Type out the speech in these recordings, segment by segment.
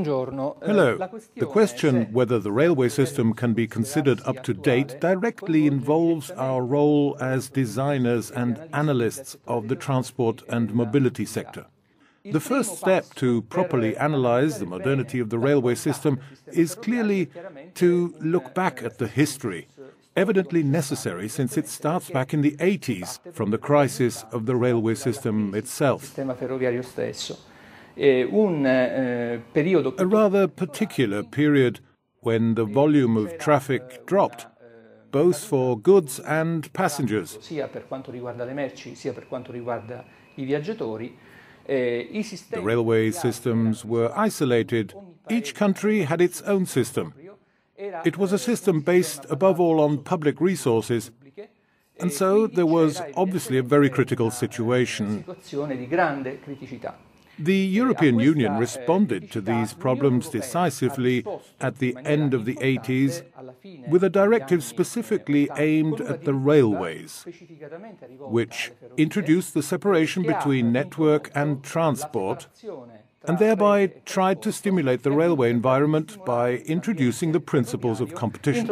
Hello. The question whether the railway system can be considered up to date directly involves our role as designers and analysts of the transport and mobility sector. The first step to properly analyze the modernity of the railway system is clearly to look back at the history, evidently necessary since it starts back in the 80s from the crisis of the railway system itself. A rather particular period when the volume of traffic dropped, both for goods and passengers. The railway systems were isolated. Each country had its own system. It was a system based above all on public resources, and so there was obviously a very critical situation. The European Union responded to these problems decisively at the end of the 80s with a directive specifically aimed at the railways, which introduced the separation between network and transport and thereby tried to stimulate the railway environment by introducing the principles of competition.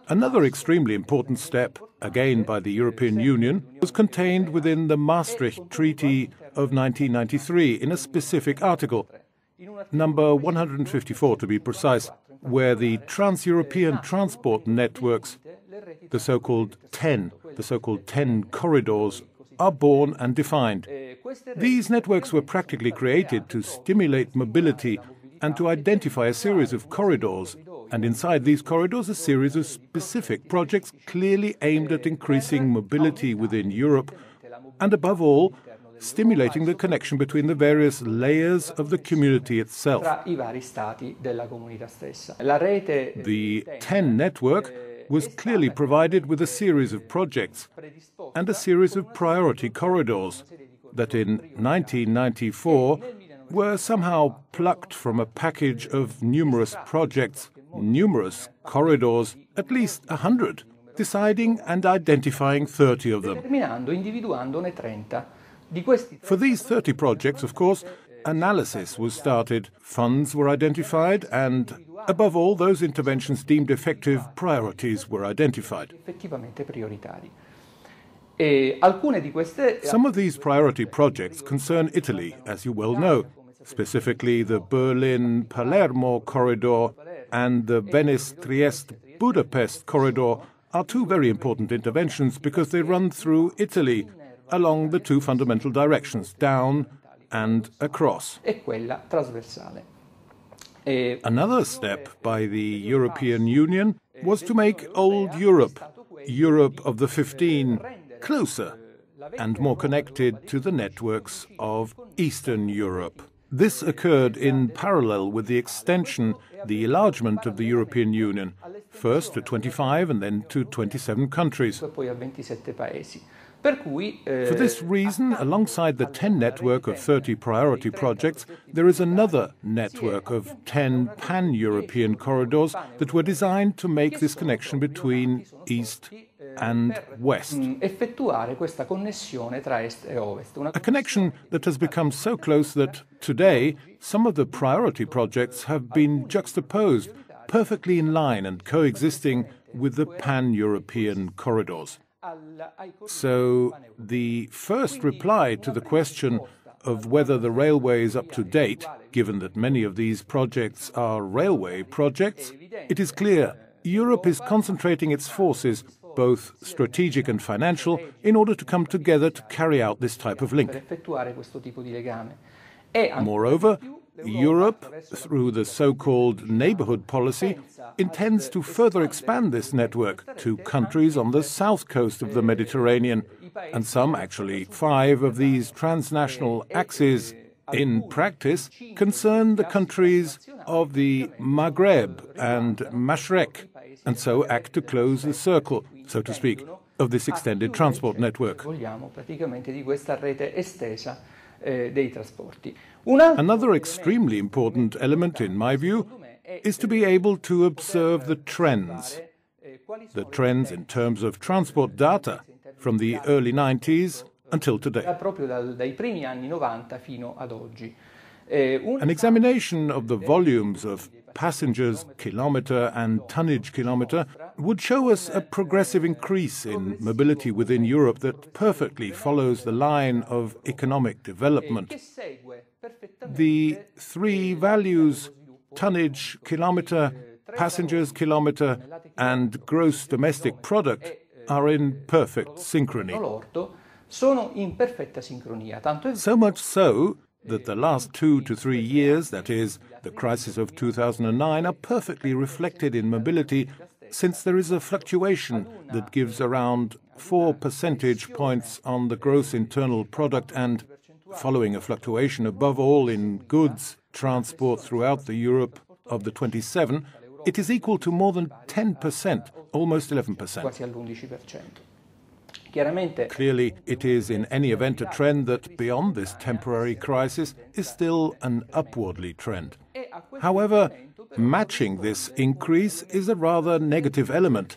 Another extremely important step, again by the European Union, was contained within the Maastricht Treaty of 1993 in a specific article, number 154 to be precise, where the trans-European transport networks, the so-called 10 corridors, are born and defined. These networks were practically created to stimulate mobility and to identify a series of corridors, and inside these corridors a series of specific projects clearly aimed at increasing mobility within Europe and, above all, stimulating the connection between the various layers of the community itself. The 10 network was clearly provided with a series of projects and a series of priority corridors that in 1994 were somehow plucked from a package of numerous projects, numerous corridors, at least 100, deciding and identifying 30 of them. For these 30 projects, of course, analysis was started, funds were identified, and, above all, those interventions deemed effective priorities were identified. Some of these priority projects concern Italy, as you well know, specifically the Berlin-Palermo corridor and the Venice-Trieste-Budapest corridor are two very important interventions because they run through Italy along the two fundamental directions, down and across. Another step by the European Union was to make old Europe, Europe of the 15, closer and more connected to the networks of Eastern Europe. This occurred in parallel with the extension, the enlargement of the European Union, first to 25 and then to 27 countries. For this reason, alongside the 10 network of 30 priority projects, there is another network of 10 pan-European corridors that were designed to make this connection between East and West. A connection that has become so close that today some of the priority projects have been juxtaposed, perfectly in line and coexisting with the pan-European corridors. So the first reply to the question of whether the railway is up to date, given that many of these projects are railway projects, it is clear Europe is concentrating its forces, both strategic and financial, in order to come together to carry out this type of link. Moreover, Europe, through the so-called neighborhood policy, intends to further expand this network to countries on the south coast of the Mediterranean, and some, actually 5 of these transnational axes, in practice, concern the countries of the Maghreb and Mashrek, and so act to close the circle, so to speak, of this extended transport network. Another extremely important element, in my view, is to be able to observe the trends in terms of transport data from the early 90s until today. An examination of the volumes of passengers kilometre and tonnage kilometre would show us a progressive increase in mobility within Europe that perfectly follows the line of economic development. The three values, tonnage kilometre, passengers kilometre, and gross domestic product, are in perfect synchrony. So much so that the last 2 to 3 years, that is, the crisis of 2009, are perfectly reflected in mobility, since there is a fluctuation that gives around 4 percentage points on the gross internal product and, following a fluctuation above all in goods transport throughout the Europe of the 27, it is equal to more than 10%, almost 11%. Clearly, it is in any event a trend that, beyond this temporary crisis, is still an upwardly trend. However, matching this increase is a rather negative element.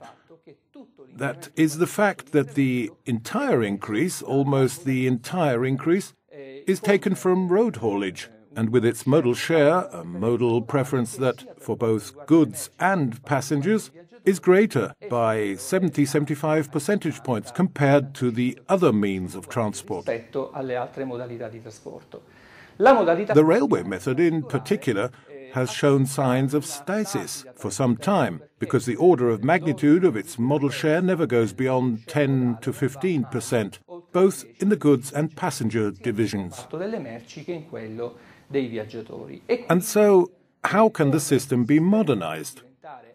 That is the fact that the entire increase, almost the entire increase, is taken from road haulage, and with its modal share, a modal preference that, for both goods and passengers, is greater by 70-75 percentage points compared to the other means of transport. The railway method in particular has shown signs of stasis for some time, because the order of magnitude of its modal share never goes beyond 10 to 15%, both in the goods and passenger divisions. And so, how can the system be modernized?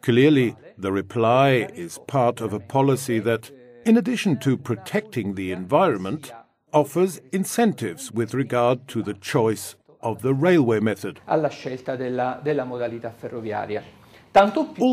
Clearly, the reply is part of a policy that, in addition to protecting the environment, offers incentives with regard to the choice of the railway method. All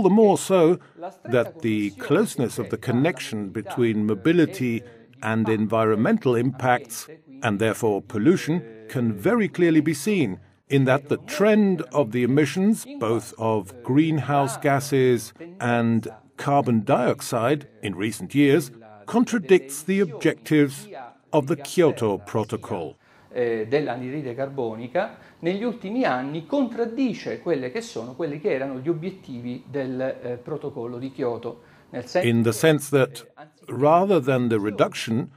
the more so that the closeness of the connection between mobility and environmental impacts, and therefore pollution, can very clearly be seen in that the trend of the emissions, both of greenhouse gases and carbon dioxide in recent years, contradicts the objectives of the Kyoto Protocol. Dell'anidride carbonica negli ultimi anni contraddice quelli che erano gli obiettivi del protocollo di Kyoto. In the sense that, rather than the reduction,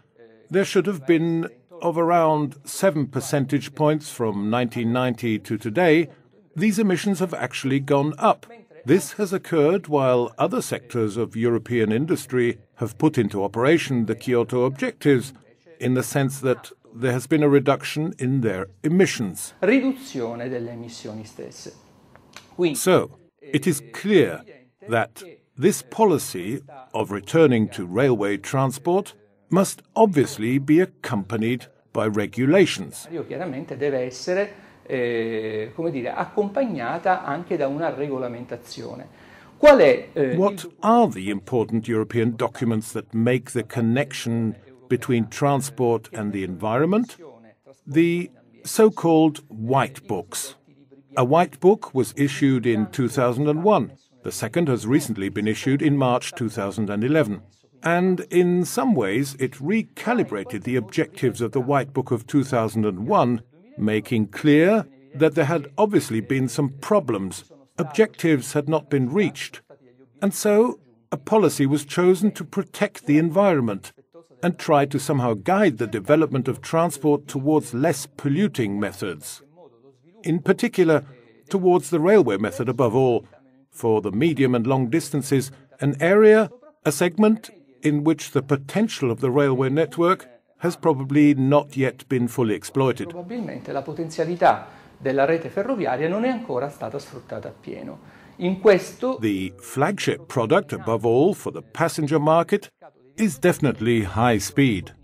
there should have been of around 7 percentage points from 1990 to today, these emissions have actually gone up. This has occurred while other sectors of European industry have put into operation the Kyoto objectives, in the sense that there has been a reduction in their emissions. Riduzione delle emissioni stesse. So, it is clear that this policy of returning to railway transport must obviously be accompanied by regulations. Chiaramente deve essere accompagnata anche da una regolamentazione. What are the important European documents that make the connection between transport and the environment? The so-called White Books. A White Book was issued in 2001. The second has recently been issued in March 2011. And in some ways it recalibrated the objectives of the White Book of 2001, making clear that there had obviously been some problems. Objectives had not been reached. And so a policy was chosen to protect the environment and try to somehow guide the development of transport towards less polluting methods. In particular, towards the railway method above all, for the medium and long distances, an area, a segment in which the potential of the railway network has probably not yet been fully exploited. Probabilmente la potenzialità della rete ferroviaria non è ancora stata sfruttata appieno. In questo, the flagship product, above all, for the passenger market is definitely high speed.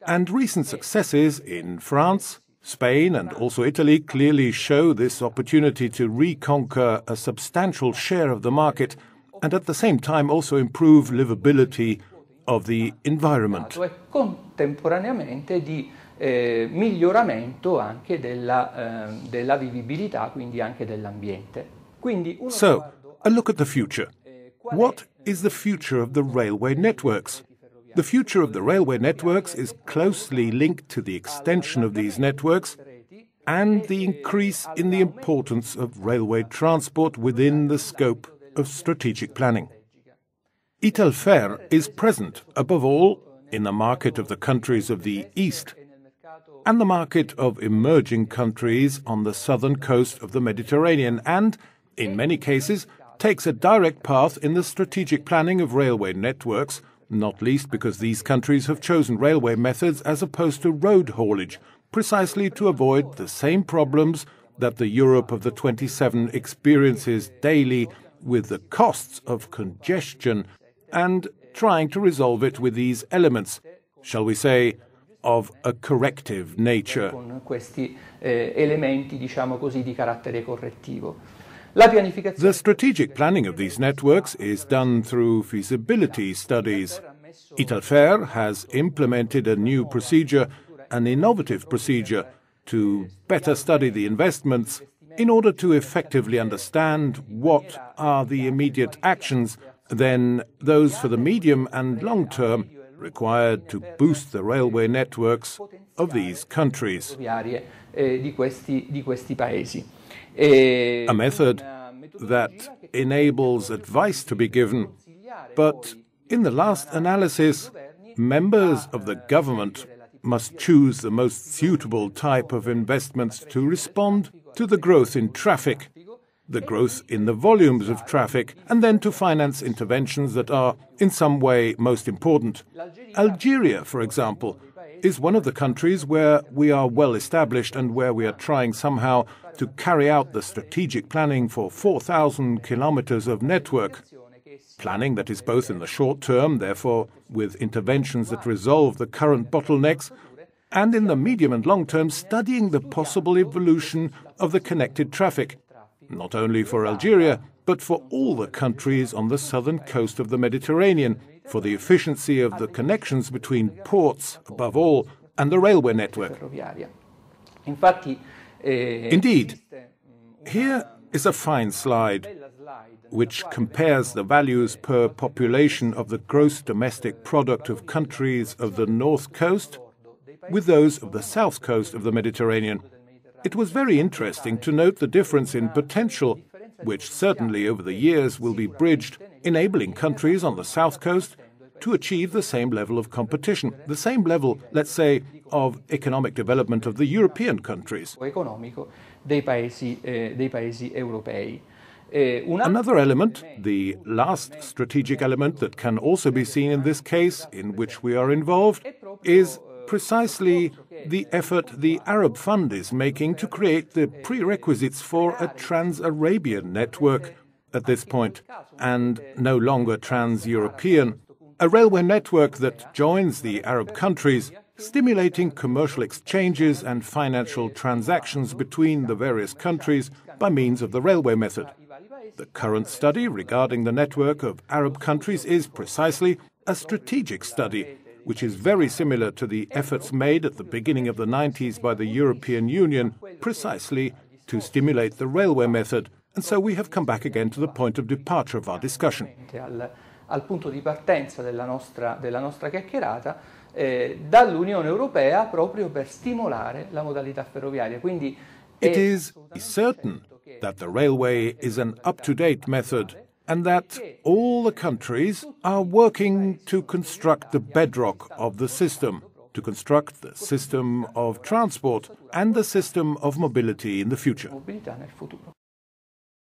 And recent successes in France, Spain and also Italy clearly show this opportunity to reconquer a substantial share of the market and at the same time also improve livability of the environment. E contemporaneamente di miglioramento anche della vivibilità, quindi anche dell'ambiente. So, a look at the future. What is the future of the railway networks? The future of the railway networks is closely linked to the extension of these networks and the increase in the importance of railway transport within the scope of strategic planning. Italfer is present, above all, in the market of the countries of the East and the market of emerging countries on the southern coast of the Mediterranean, and, in many cases, takes a direct path in the strategic planning of railway networks, not least because these countries have chosen railway methods as opposed to road haulage, precisely to avoid the same problems that the Europe of the 27 experiences daily with the costs of congestion, and trying to resolve it with these elements, shall we say, of a corrective nature. Con questi elementi, diciamo così, di carattere correttivo. The strategic planning of these networks is done through feasibility studies. Italfer has implemented a new procedure, an innovative procedure, to better study the investments in order to effectively understand what are the immediate actions, then those for the medium and long term, required to boost the railway networks of these countries. A method that enables advice to be given, but in the last analysis, members of the government must choose the most suitable type of investments to respond to the growth in traffic, the growth in the volumes of traffic, and then to finance interventions that are in some way most important. Algeria, for example, is one of the countries where we are well established and where we are trying somehow to carry out the strategic planning for 4,000 kilometers of network. Planning that is both in the short term, therefore with interventions that resolve the current bottlenecks, and in the medium and long term, studying the possible evolution of the connected traffic, not only for Algeria, but for all the countries on the southern coast of the Mediterranean, for the efficiency of the connections between ports, above all, and the railway network. Indeed, here is a fine slide which compares the values per population of the gross domestic product of countries of the north coast with those of the south coast of the Mediterranean. It was very interesting to note the difference in potential, which certainly over the years will be bridged, enabling countries on the south coast to achieve the same level of competition, the same level, let's say, of economic development of the European countries. Another element, the last strategic element that can also be seen in this case in which we are involved, is precisely the effort the Arab Fund is making to create the prerequisites for a trans-Arabian network at this point, and no longer trans-European, a railway network that joins the Arab countries, stimulating commercial exchanges and financial transactions between the various countries by means of the railway method. The current study regarding the network of Arab countries is precisely a strategic study, which is very similar to the efforts made at the beginning of the 90s by the European Union, precisely to stimulate the railway method. And so we have come back again to the point of departure of our discussion. Al punto di partenza della nostra chiacchierata dall'Unione Europea proprio per stimolare la modalità ferroviaria. Quindi it is certain that the railway is an up-to-date method and that all the countries are working to construct the bedrock of the system, to construct the system of transport and the system of mobility in the future.